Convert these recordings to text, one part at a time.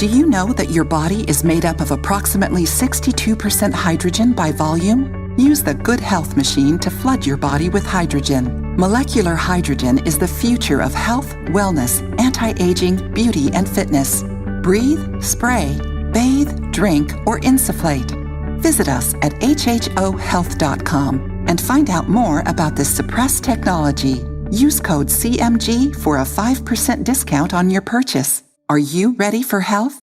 Do you know that your body is made up of approximately 62% hydrogen by volume? Use the Good Health machine to flood your body with hydrogen. Molecular hydrogen is the future of health, wellness, anti-aging, beauty, and fitness. Breathe, spray, bathe, drink, or insufflate. Visit us at hhohealth.com and find out more about this suppressed technology. Use code CMG for a 5% discount on your purchase. Are you ready for health?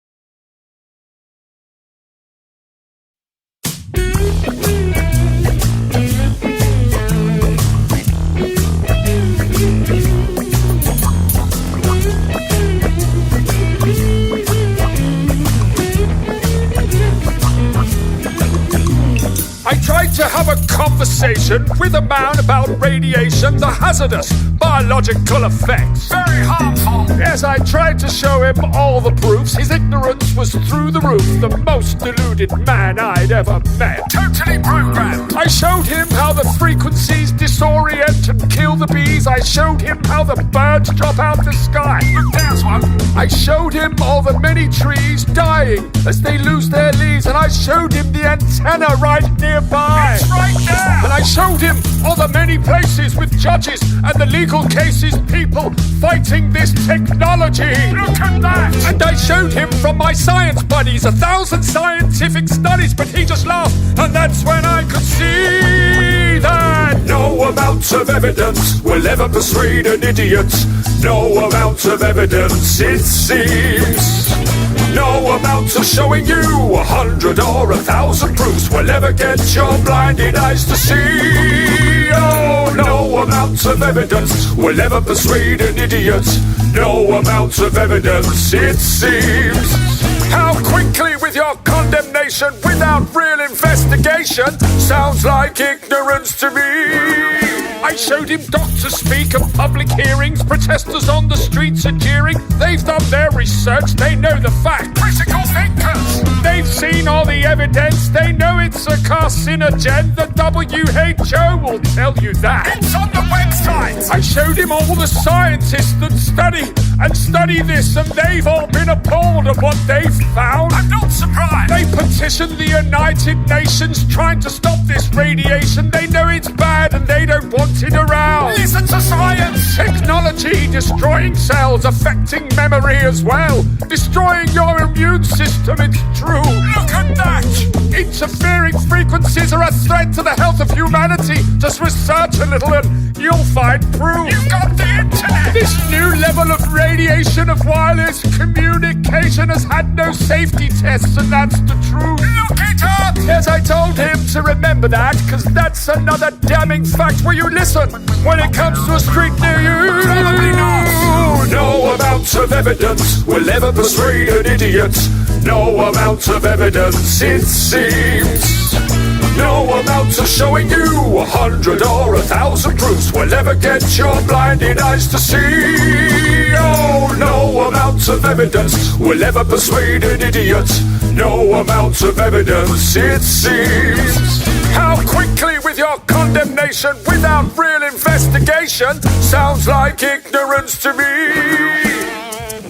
I tried to have a conversation with a man about radiation, the hazardous biological effects. Very harmful. Yes, I tried to show him all the proofs. His ignorance was through the roof. The most deluded man I'd ever met. Totally programmed. I showed him how the frequencies disorient and kill the bees. I showed him how the birds drop out the sky. Look, there's one. I showed him all the many trees dying as they lose their leaves. And I showed him the antenna right nearby. It's right there. And I showed him all the many places with judges and the legal cases, people fighting this technology. Look at that. And I showed him from my science buddies 1,000 scientific studies, but he just laughed, and that's when I could see that no amount of evidence will ever persuade an idiot. No amount of evidence, it seems. No amount of showing you 100 or 1,000 proofs will ever get your blinded eyes to see. Oh, no amount of evidence will ever persuade an idiot. No amount of evidence, it seems. How quickly with your condemnation without real investigation sounds like ignorance to me. I showed him doctors speak at public hearings, protesters on the streets are jeering. They've done their research, they know the fact. Critical thinkers! They've seen all the evidence, they know it's a carcinogen. The WHO will tell you that. It's on the website! I showed him all the scientists that study this, and they've all been appalled at what they've found. I'm not surprised! They petitioned the United Nations trying to stop this radiation. They know it's bad and they don't want it around. Listen to science! Technology destroying cells, affecting memory as well. Destroying your immune system, it's true. Look at that! Interfering frequencies are a threat to the health of humanity. Just research a little and you'll find proof. You've got the internet! This new level of radiation of wireless communication has had no safety tests, and that's the truth. Look it up! Yes, I told him to remember that, because that's another damning fact. Will you listen when it comes to a street near you? Probably not. No amount of evidence will ever persuade an idiot. No amount of evidence, it seems. No amount of showing you 100 or 1,000 proofs will ever get your blinded eyes to see. Oh, no amount of evidence will ever persuade an idiot. No amount of evidence, it seems. How quickly with your condemnation without real investigation sounds like ignorance to me.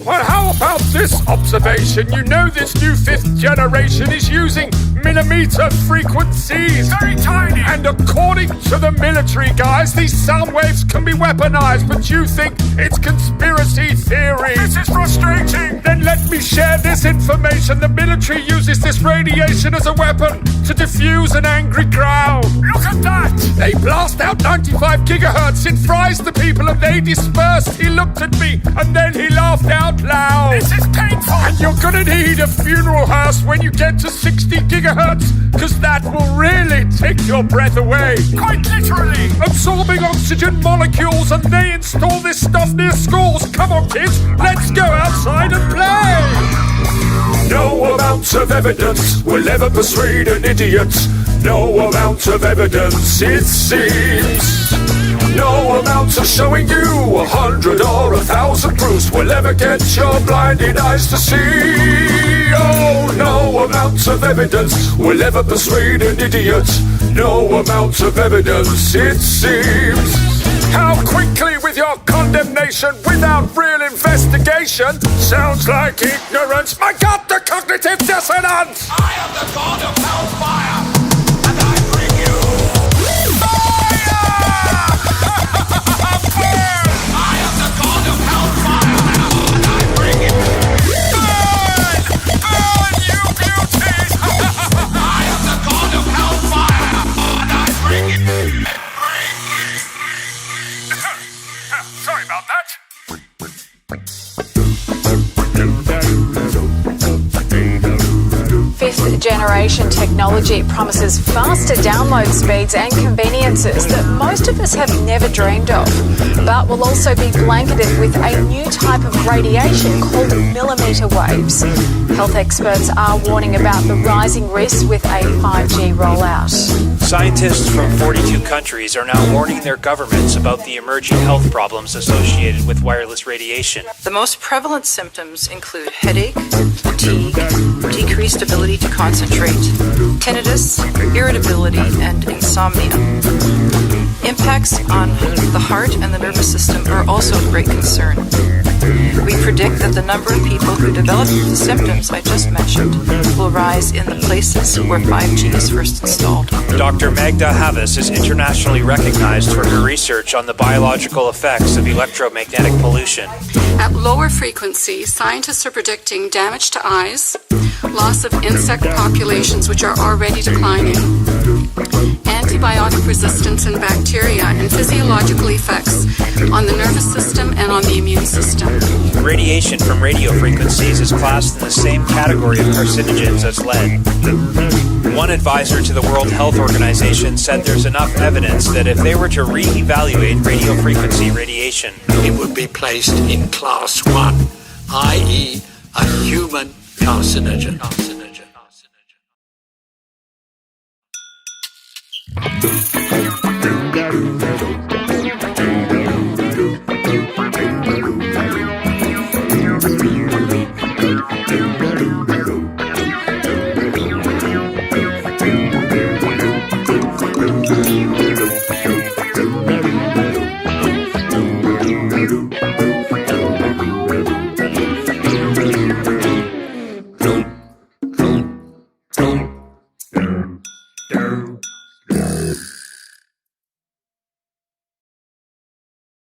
Well, how about this observation? You know this new 5th generation is using millimeter frequencies. Very tiny. And according to the military guys, these sound waves can be weaponized, but you think it's conspiracy theory. This is frustrating. Then let me share this information. The military uses this radiation as a weapon to diffuse an angry crowd. Look at that. They blast out 95 gigahertz. It fries the people and they disperse. He looked at me and then he laughed out loud. This is painful. And you're gonna need a funeral hearse when you get to 60 gigahertz, because that will really take your breath away. Quite literally. Absorbing oxygen molecules, and they install this stuff near schools. Come on, kids, let's go outside and play. No amount of evidence will ever persuade an idiot. No amount of evidence, it seems. No amount of showing you 100 or 1,000 proofs will ever get your blinded eyes to see. Oh, no amount of evidence will ever persuade an idiot. No amount of evidence, it seems. How quickly with your condemnation without real investigation. Sounds like ignorance. My God, the cognitive dissonance! I am the god of hellfire, and I bring you fire! I am the god of hellfire, and I bring you Burn! Burn, you beauties! I am the god of hellfire, and I bring you Sorry about that. Fifth generation technology promises faster download speeds and conveniences that most of us have never dreamed of, but will also be blanketed with a new type of radiation called millimetre waves. Health experts are warning about the rising risks with a 5G rollout. Scientists from 42 countries are now warning their governments about the emerging health problems associated with wireless radiation. The most prevalent symptoms include headache, fatigue, decreased ability to concentrate, tinnitus, irritability, and insomnia. Impacts on the heart and the nervous system are also of great concern. We predict that the number of people who develop the symptoms I just mentioned will rise in the places where 5G is first installed. Dr. Magda Havas is internationally recognized for her research on the biological effects of electromagnetic pollution. At lower frequencies, scientists are predicting damage to eyes, loss of insect populations which are already declining, antibiotic resistance in bacteria, and physiological effects on the nervous system and on the immune system. Radiation from radio frequencies is classed in the same category of carcinogens as lead. One advisor to the World Health Organization said there's enough evidence that if they were to re-evaluate radio frequency radiation, it would be placed in class 1, i.e. a human carcinogen.